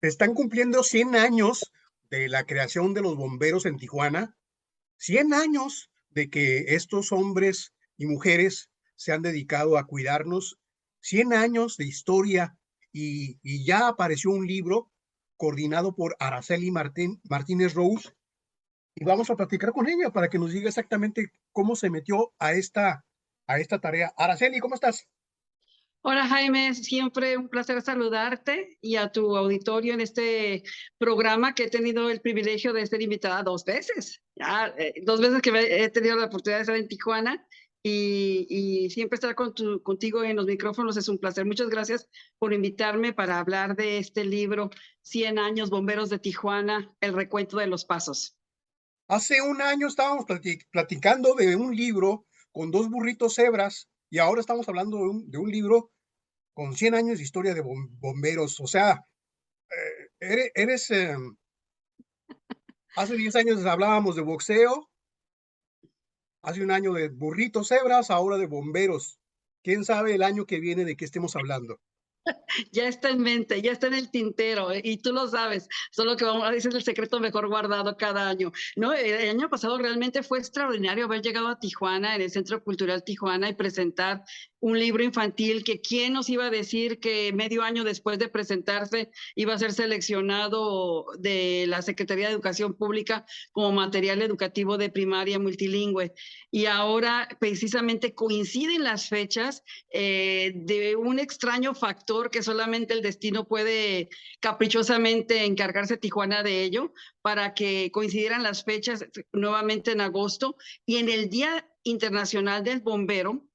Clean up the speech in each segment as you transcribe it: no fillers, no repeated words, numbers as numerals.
Se están cumpliendo 100 años de la creación de los bomberos en Tijuana, 100 años de que estos hombres y mujeres se han dedicado a cuidarnos, 100 años de historia y ya apareció un libro coordinado por Araceli Martínez Rose y vamos a platicar con ella para que nos diga exactamente cómo se metió a esta tarea. Araceli, ¿cómo estás? Hola Jaime, siempre un placer saludarte y a tu auditorio en este programa que he tenido el privilegio de ser invitada dos veces. Ya, dos veces que he tenido la oportunidad de estar en Tijuana y siempre estar contigo en los micrófonos es un placer. Muchas gracias por invitarme para hablar de este libro, 100 años Bomberos de Tijuana, el recuento de los pasos. Hace un año estábamos platicando de un libro con dos burritos cebras y ahora estamos hablando de un libro con 100 años de historia de bomberos. O sea, hace 10 años hablábamos de boxeo, hace un año de burritos cebras, ahora de bomberos. ¿Quién sabe el año que viene de qué estemos hablando? Ya está en mente, ya está en el tintero, y tú lo sabes, solo que vamos, ese es el secreto mejor guardado cada año. No, el año pasado realmente fue extraordinario haber llegado a Tijuana, en el Centro Cultural Tijuana, y presentar un libro infantil que quién nos iba a decir que medio año después de presentarse iba a ser seleccionado de la Secretaría de Educación Pública como material educativo de primaria multilingüe. Y ahora precisamente coinciden las fechas de un extraño factor que solamente el destino puede caprichosamente encargarse Tijuana de ello, para que coincidieran las fechas nuevamente en agosto y en el Día Internacional del Bombero,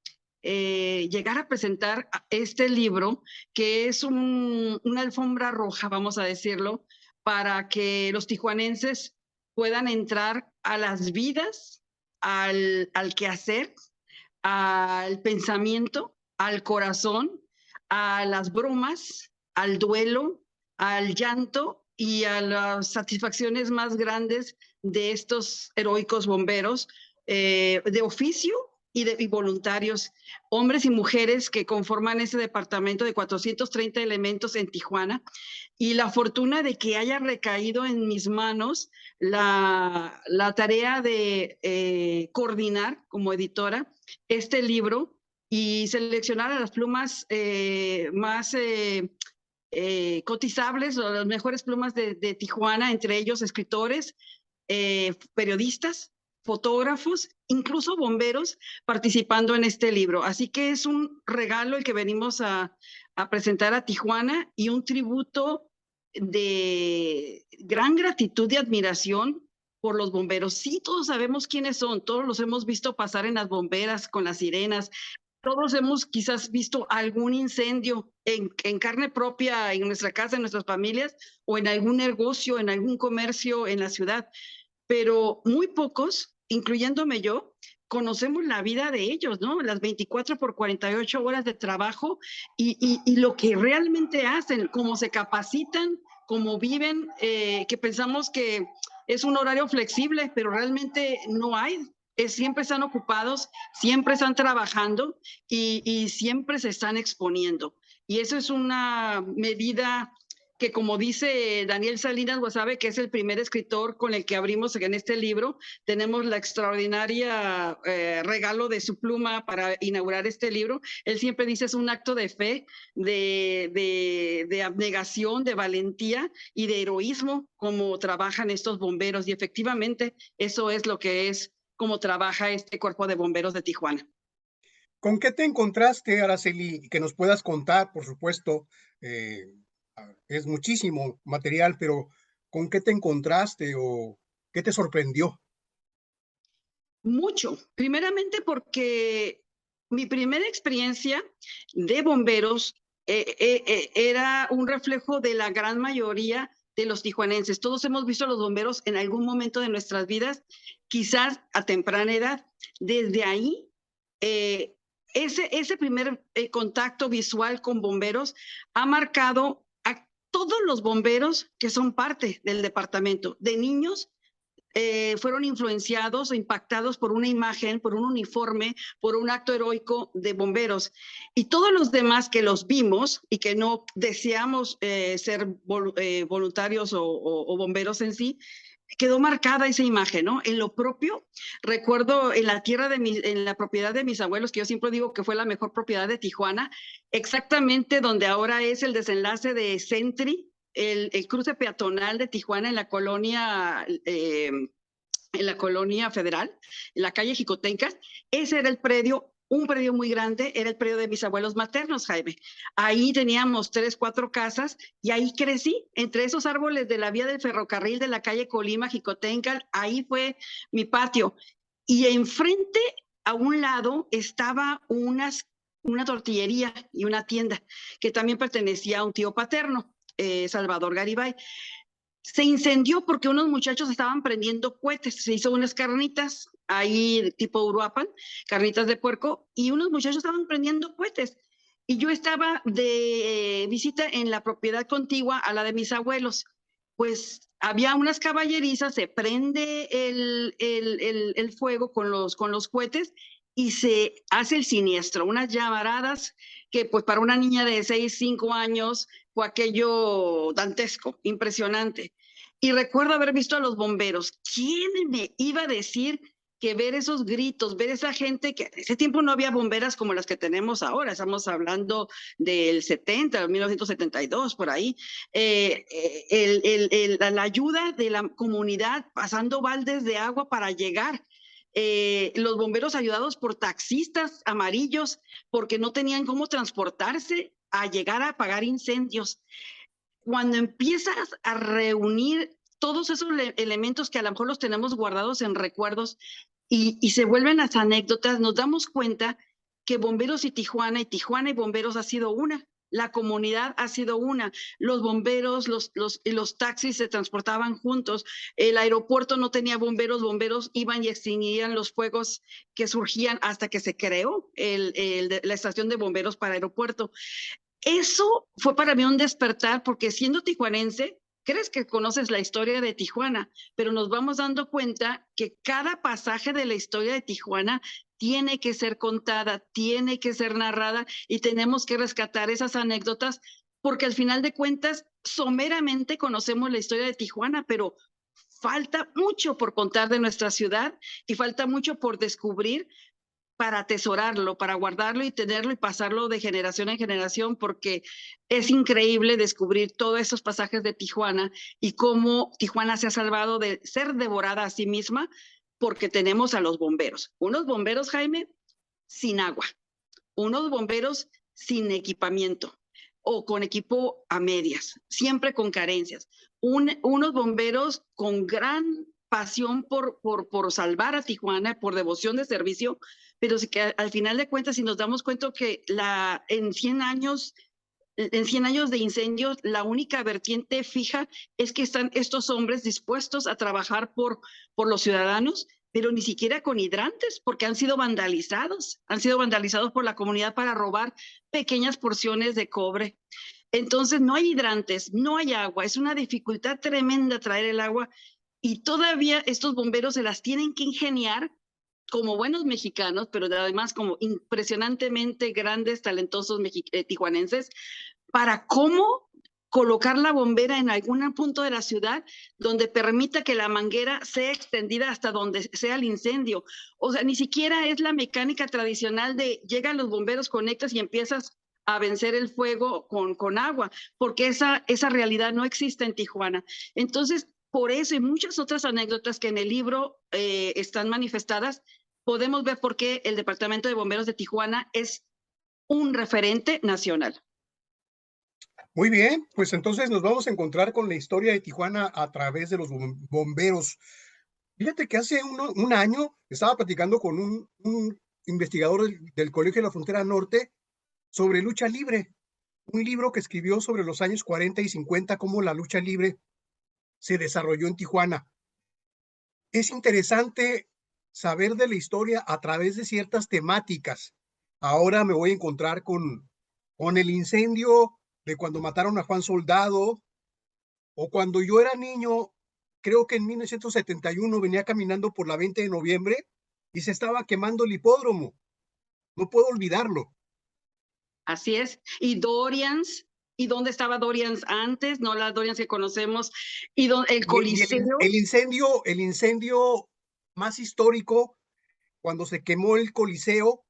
llegar a presentar este libro, que es una alfombra roja, vamos a decirlo, para que los tijuanenses puedan entrar a las vidas, al quehacer, al pensamiento, al corazón, a las bromas, al duelo, al llanto y a las satisfacciones más grandes de estos heroicos bomberos de oficio y voluntarios, hombres y mujeres que conforman ese departamento de 430 elementos en Tijuana, y la fortuna de que haya recaído en mis manos la tarea de coordinar como editora este libro y seleccionar a las plumas más cotizables o las mejores plumas de Tijuana, entre ellos escritores, periodistas, fotógrafos, incluso bomberos participando en este libro. Así que es un regalo el que venimos a presentar a Tijuana y un tributo de gran gratitud y admiración por los bomberos. Sí, todos sabemos quiénes son, todos los hemos visto pasar en las bomberas con las sirenas, todos hemos quizás visto algún incendio en carne propia en nuestra casa, en nuestras familias, o en algún negocio, en algún comercio en la ciudad, pero muy pocos, incluyéndome yo, conocemos la vida de ellos, ¿no? Las 24 por 48 horas de trabajo y lo que realmente hacen, cómo se capacitan, cómo viven, que pensamos que es un horario flexible, pero realmente no hay. Siempre están ocupados, siempre están trabajando y siempre se están exponiendo. Y eso es una medida que, como dice Daniel Salinas Guasave, que es el primer escritor con el que abrimos en este libro, tenemos la extraordinaria regalo de su pluma para inaugurar este libro. Él siempre dice es un acto de fe, de abnegación, de valentía y de heroísmo como trabajan estos bomberos. Y efectivamente eso es lo que es como trabaja este cuerpo de bomberos de Tijuana. ¿Con qué te encontraste, Araceli? Que nos puedas contar, por supuesto, eh, es muchísimo material, pero ¿con qué te encontraste o qué te sorprendió? Mucho. Primeramente porque mi primera experiencia de bomberos era un reflejo de la gran mayoría de los tijuanenses. Todos hemos visto a los bomberos en algún momento de nuestras vidas, quizás a temprana edad. Desde ahí, eh, ese primer contacto visual con bomberos ha marcado a todos los bomberos que son parte del departamento, de niños fueron influenciados o impactados por una imagen, por un uniforme, por un acto heroico de bomberos. Y todos los demás que los vimos y que no deseamos ser voluntarios o bomberos en sí, quedó marcada esa imagen, ¿no? En lo propio, recuerdo en la tierra en la propiedad de mis abuelos, que yo siempre digo que fue la mejor propiedad de Tijuana, exactamente donde ahora es el desenlace de Sentry, el cruce peatonal de Tijuana en la colonia federal, en la calle Jicotencas. Ese era el predio, un predio muy grande, era el predio de mis abuelos maternos, Jaime. Ahí teníamos 3, 4 casas y ahí crecí, entre esos árboles de la vía del ferrocarril de la calle Colima, Jicotencas, ahí fue mi patio. Y enfrente, a un lado, estaba una tortillería y una tienda que también pertenecía a un tío paterno, Salvador Garibay. Se incendió porque unos muchachos estaban prendiendo cohetes, se hizo unas carnitas ahí tipo Uruapan, carnitas de puerco, y unos muchachos estaban prendiendo cohetes. Y yo estaba de visita en la propiedad contigua a la de mis abuelos. Pues había unas caballerizas, se prende el fuego con los cohetes y se hace el siniestro, unas llamaradas que pues para una niña de 6, 5 años fue aquello dantesco, impresionante. Y recuerdo haber visto a los bomberos. ¿Quién me iba a decir que ver esos gritos, ver esa gente que en ese tiempo no había bomberas como las que tenemos ahora? Estamos hablando del 70, 1972, por ahí. La ayuda de la comunidad pasando baldes de agua para llegar. Los bomberos ayudados por taxistas amarillos porque no tenían cómo transportarse a llegar a apagar incendios. Cuando empiezas a reunir todos esos elementos que a lo mejor los tenemos guardados en recuerdos y se vuelven las anécdotas, nos damos cuenta que Bomberos y Tijuana y Bomberos ha sido una. La comunidad ha sido una. Los bomberos, los taxis se transportaban juntos. El aeropuerto no tenía bomberos, bomberos iban y extinguían los fuegos que surgían hasta que se creó la estación de bomberos para aeropuerto. Eso fue para mí un despertar, porque siendo tijuanense, crees que conoces la historia de Tijuana, pero nos vamos dando cuenta que cada pasaje de la historia de Tijuana tiene que ser contada, tiene que ser narrada y tenemos que rescatar esas anécdotas, porque al final de cuentas, someramente conocemos la historia de Tijuana, pero falta mucho por contar de nuestra ciudad y falta mucho por descubrir para atesorarlo, para guardarlo y tenerlo y pasarlo de generación en generación, porque es increíble descubrir todos esos pasajes de Tijuana y cómo Tijuana se ha salvado de ser devorada a sí misma, porque tenemos a los bomberos. Unos bomberos, Jaime, sin agua, unos bomberos sin equipamiento o con equipo a medias, siempre con carencias. Unos bomberos con gran pasión por salvar a Tijuana, por devoción de servicio, pero sí que al final de cuentas, si nos damos cuenta que en 100 años de incendios, la única vertiente fija es que están estos hombres dispuestos a trabajar por los ciudadanos, pero ni siquiera con hidrantes, porque han sido vandalizados por la comunidad para robar pequeñas porciones de cobre. Entonces no hay hidrantes, no hay agua, es una dificultad tremenda traer el agua y todavía estos bomberos se las tienen que ingeniar como buenos mexicanos, pero además como impresionantemente grandes, talentosos tijuanenses, para cómo colocar la bombera en algún punto de la ciudad donde permita que la manguera sea extendida hasta donde sea el incendio. O sea, ni siquiera es la mecánica tradicional de llegan los bomberos, conectas y empiezas a vencer el fuego con agua, porque esa realidad no existe en Tijuana. Entonces, por eso y muchas otras anécdotas que en el libro están manifestadas, podemos ver por qué el Departamento de Bomberos de Tijuana es un referente nacional. Muy bien, pues entonces nos vamos a encontrar con la historia de Tijuana a través de los bomberos. Fíjate que hace un año estaba platicando con un investigador del Colegio de la Frontera Norte sobre lucha libre, un libro que escribió sobre los años 40 y 50, cómo la lucha libre se desarrolló en Tijuana. Es interesante saber de la historia a través de ciertas temáticas. Ahora me voy a encontrar con el incendio de cuando mataron a Juan Soldado, o cuando yo era niño creo que en 1971 venía caminando por la 20 de noviembre y se estaba quemando el hipódromo. No puedo olvidarlo. Así es. Y Dorians, ¿y dónde estaba Dorians antes? No la Dorians que conocemos. Y el Coliseo. El incendio más histórico, cuando se quemó el Coliseo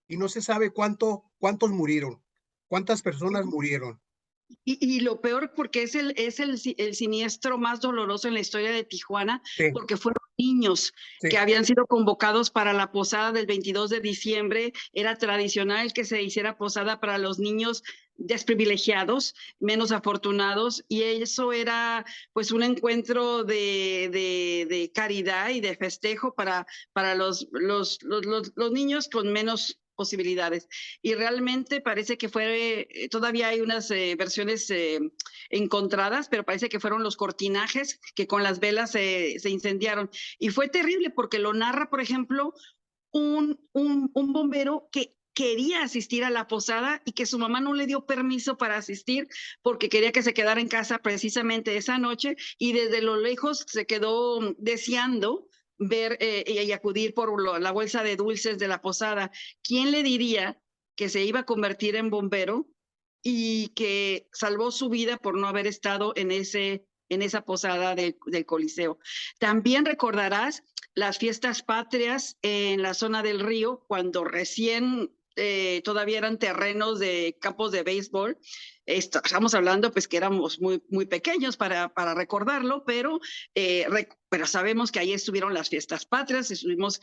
y no se sabe cuántos murieron, cuántas personas murieron. Y lo peor, porque es el siniestro más doloroso en la historia de Tijuana, Sí, porque fueron niños que sí. habían sido convocados para la posada del 22 de diciembre. Era tradicional que se hiciera posada para los niños desprivilegiados, menos afortunados, y eso era pues un encuentro de caridad y de festejo para los niños con menos posibilidades. Y realmente parece que todavía hay unas versiones encontradas, pero parece que fueron los cortinajes que con las velas se incendiaron. Y fue terrible porque lo narra, por ejemplo, un bombero que quería asistir a la posada y que su mamá no le dio permiso para asistir porque quería que se quedara en casa precisamente esa noche, y desde lo lejos se quedó deseando ver y acudir por la bolsa de dulces de la posada. ¿Quién le diría que se iba a convertir en bombero y que salvó su vida por no haber estado en esa posada del Coliseo? También recordarás las fiestas patrias en la zona del río, cuando recién todavía eran terrenos de campos de béisbol. Estamos hablando pues que éramos muy pequeños para recordarlo, pero sabemos que ahí estuvieron las fiestas patrias, estuvimos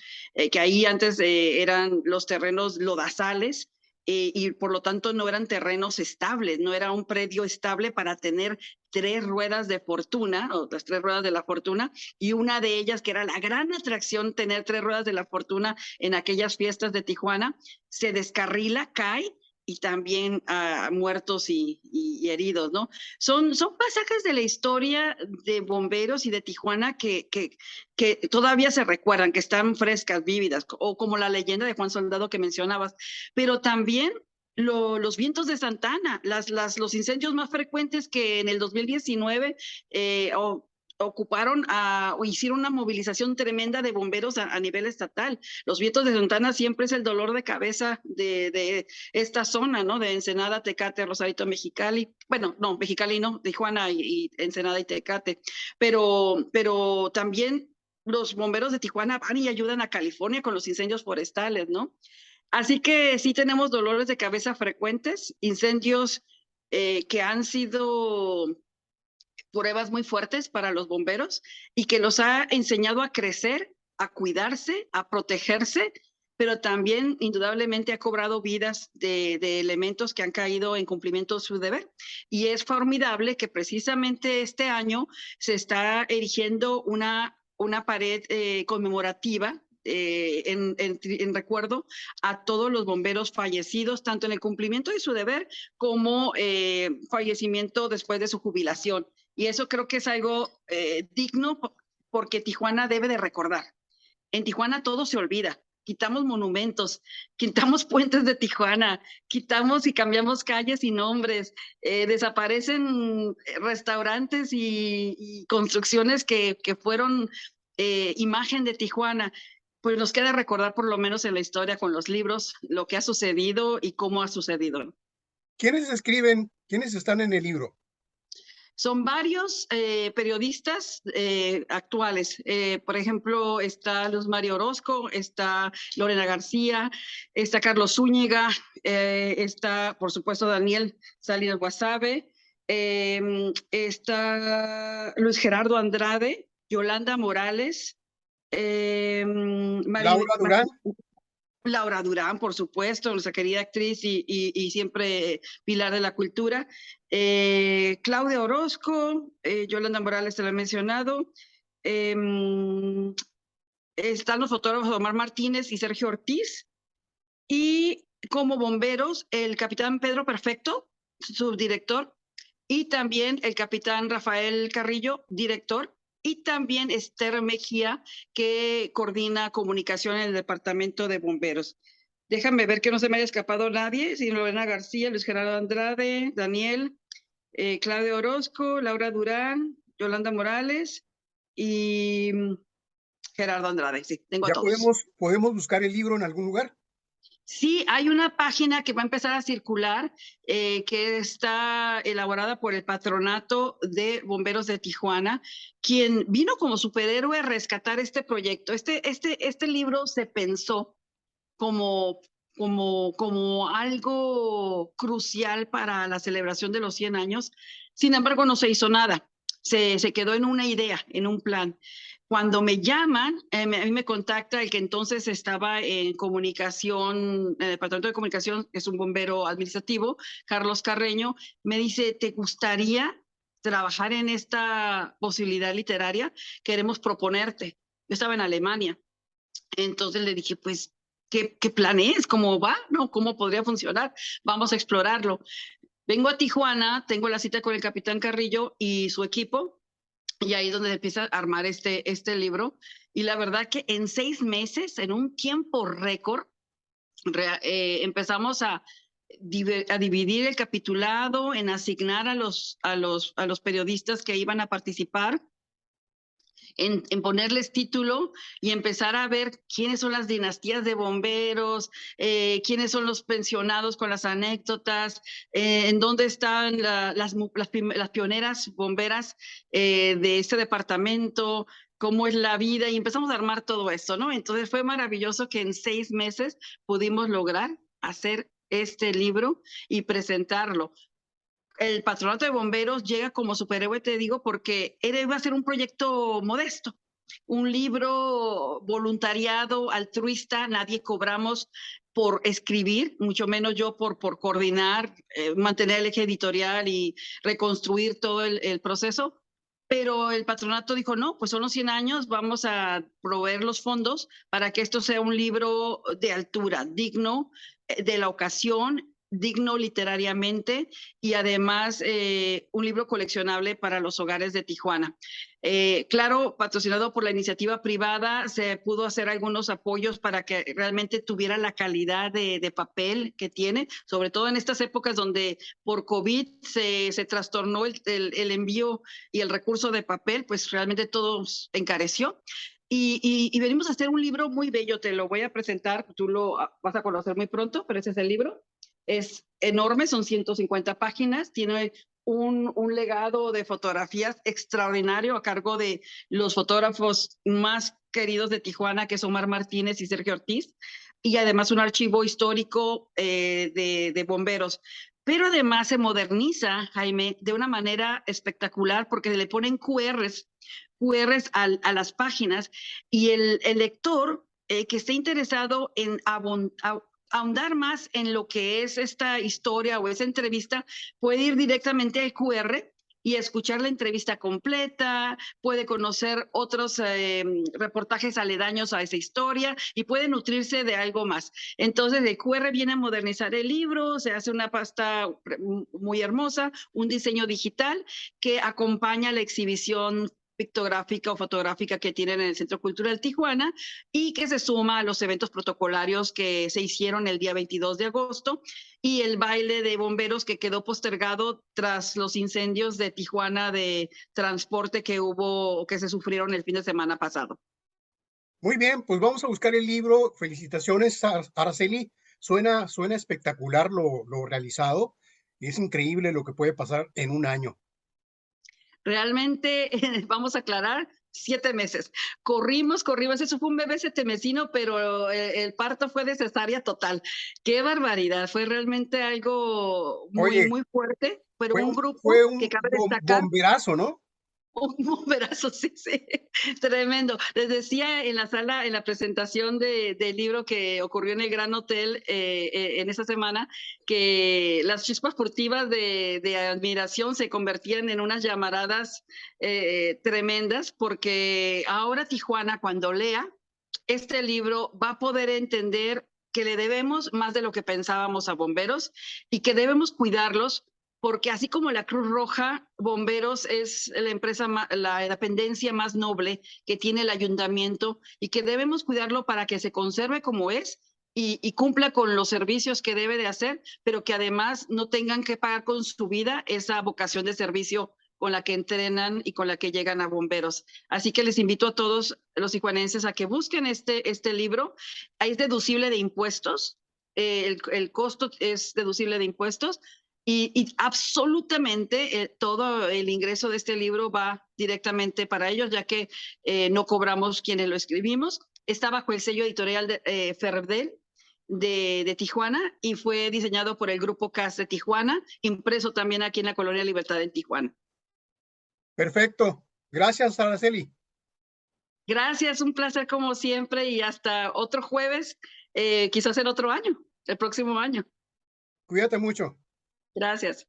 que ahí antes eran los terrenos lodazales, y por lo tanto no eran terrenos estables, no era un predio estable para tener tres ruedas de fortuna, o las tres ruedas de la fortuna, y una de ellas, que era la gran atracción, tener tres ruedas de la fortuna en aquellas fiestas de Tijuana, se descarrila, cae, y también muertos y heridos, ¿no? Son pasajes de la historia de bomberos y de Tijuana que todavía se recuerdan, que están frescas, vívidas, o como la leyenda de Juan Soldado que mencionabas, pero también los vientos de Santana, los incendios más frecuentes que en el 2019 ocuparon o hicieron una movilización tremenda de bomberos a nivel estatal. Los vientos de Santana siempre es el dolor de cabeza de esta zona, ¿no? De Ensenada, Tecate, Rosarito, Mexicali. Bueno, no, Mexicali no, Tijuana y Ensenada y Tecate. Pero también los bomberos de Tijuana van y ayudan a California con los incendios forestales, ¿no? Así que sí tenemos dolores de cabeza frecuentes, incendios que han sido pruebas muy fuertes para los bomberos y que los ha enseñado a crecer, a cuidarse, a protegerse, pero también indudablemente ha cobrado vidas de elementos que han caído en cumplimiento de su deber. Y es formidable que precisamente este año se está erigiendo una pared conmemorativa en recuerdo a todos los bomberos fallecidos, tanto en el cumplimiento de su deber como fallecimiento después de su jubilación. Y eso creo que es algo digno, porque Tijuana debe de recordar. En Tijuana todo se olvida. Quitamos monumentos, quitamos puentes de Tijuana, quitamos y cambiamos calles y nombres, desaparecen restaurantes y construcciones que fueron imagen de Tijuana. Pues nos queda recordar, por lo menos en la historia, con los libros, lo que ha sucedido y cómo ha sucedido. ¿Quiénes escriben? ¿Quiénes están en el libro? Son varios periodistas actuales. Por ejemplo, está Luz María Orozco, está Lorena García, está Carlos Zúñiga, está, por supuesto, Daniel Salinas Guasave, está Luis Gerardo Andrade, Yolanda Morales, Laura Durán. Laura Durán, por supuesto, nuestra querida actriz y siempre pilar de la cultura. Claudia Orozco, Yolanda Morales, te lo he mencionado. Están los fotógrafos Omar Martínez y Sergio Ortiz. Y como bomberos, el capitán Pedro Perfecto, subdirector, y también el capitán Rafael Carrillo, director, y también Esther Mejía, que coordina comunicación en el departamento de bomberos. Déjame ver que no se me haya escapado nadie, sino Lorena García, Luis Gerardo Andrade, Daniel, Claudio Orozco, Laura Durán, Yolanda Morales, y Gerardo Andrade, sí, tengo a ¿Ya todos. podemos buscar el libro en algún lugar? Sí, hay una página que va a empezar a circular, que está elaborada por el Patronato de Bomberos de Tijuana, quien vino como superhéroe a rescatar este proyecto. Este libro se pensó como, como algo crucial para la celebración de los 100 años. Sin embargo, no se hizo nada. Se quedó en una idea, en un plan. Cuando me llaman, a mí me contacta el que entonces estaba en comunicación, en el Departamento de Comunicación, que es un bombero administrativo, Carlos Carreño, me dice, ¿te gustaría trabajar en esta posibilidad literaria? Queremos proponerte. Yo estaba en Alemania. Entonces le dije, pues, ¿qué plan es? ¿Cómo va? ¿No? ¿Cómo podría funcionar? Vamos a explorarlo. Vengo a Tijuana, tengo la cita con el capitán Carrillo y su equipo, y ahí es donde empieza a armar este libro. Y la verdad que en 6 meses, en un tiempo récord, empezamos a dividir el capitulado, en asignar a los periodistas que iban a participar, en ponerles título y empezar a ver quiénes son las dinastías de bomberos, quiénes son los pensionados con las anécdotas, en dónde están las pioneras bomberas de este departamento, cómo es la vida, y empezamos a armar todo esto, ¿no? Entonces fue maravilloso que en 6 meses pudimos lograr hacer este libro y presentarlo. El Patronato de Bomberos llega como superhéroe, te digo, porque iba a ser un proyecto modesto, un libro voluntariado, altruista, nadie cobramos por escribir, mucho menos yo por coordinar, mantener el eje editorial y reconstruir todo el proceso. Pero el patronato dijo, no, pues son los 100 años, vamos a proveer los fondos para que esto sea un libro de altura, digno de la ocasión, digno literariamente, y además un libro coleccionable para los hogares de Tijuana. Claro, patrocinado por la iniciativa privada, se pudo hacer algunos apoyos para que realmente tuviera la calidad de papel que tiene, sobre todo en estas épocas donde por COVID se trastornó el envío y el recurso de papel, pues realmente todo encareció. Y venimos a hacer un libro muy bello, te lo voy a presentar, tú lo vas a conocer muy pronto, pero ese es el libro. Es enorme, son 150 páginas, tiene un legado de fotografías extraordinario a cargo de los fotógrafos más queridos de Tijuana, que es Omar Martínez y Sergio Ortiz, y además un archivo histórico de bomberos. Pero además se moderniza, Jaime, de una manera espectacular porque le ponen QRs a las páginas, y el lector que esté interesado en ahondar más en lo que es esta historia o esa entrevista, puede ir directamente al QR y escuchar la entrevista completa, puede conocer otros reportajes aledaños a esa historia y puede nutrirse de algo más. Entonces el QR viene a modernizar el libro, se hace una pasta muy hermosa, un diseño digital que acompaña la exhibición pictográfica o fotográfica que tienen en el Centro Cultural Tijuana, y que se suma a los eventos protocolarios que se hicieron el día 22 de agosto y el baile de bomberos que quedó postergado tras los incendios de Tijuana de transporte que hubo, que se sufrieron el fin de semana pasado. Muy bien, pues vamos a buscar el libro. Felicitaciones, Araceli. Suena espectacular lo realizado y es increíble lo que puede pasar en un año. Realmente, vamos a aclarar, 7 meses. Corrimos, eso fue un bebé setemesino, pero el parto fue de cesárea total. Qué barbaridad, fue realmente algo muy, Oye, muy fuerte, pero fue un un, grupo fue que un cabe destacar. bomberazo, ¿no? Un bomberazo, sí, sí, tremendo. Les decía en la sala, en la presentación del libro que ocurrió en el Gran Hotel en esa semana, que las chispas furtivas de admiración se convertían en unas llamaradas tremendas, porque ahora Tijuana, cuando lea este libro, va a poder entender que le debemos más de lo que pensábamos a bomberos y que debemos cuidarlos, porque así como la Cruz Roja, Bomberos es la empresa, la dependencia más noble que tiene el ayuntamiento, y que debemos cuidarlo para que se conserve como es y cumpla con los servicios que debe de hacer, pero que además no tengan que pagar con su vida esa vocación de servicio con la que entrenan y con la que llegan a bomberos. Así que les invito a todos los tijuanenses a que busquen este libro. Es deducible de impuestos, el costo es deducible de impuestos y absolutamente todo el ingreso de este libro va directamente para ellos, ya que no cobramos quienes lo escribimos. Está bajo el sello editorial de Ferredel de Tijuana y fue diseñado por el Grupo CAS de Tijuana, impreso también aquí en la Colonia Libertad en Tijuana. Perfecto. Gracias, Araceli. Gracias, un placer como siempre y hasta otro jueves, quizás el otro año, el próximo año. Cuídate mucho. Gracias.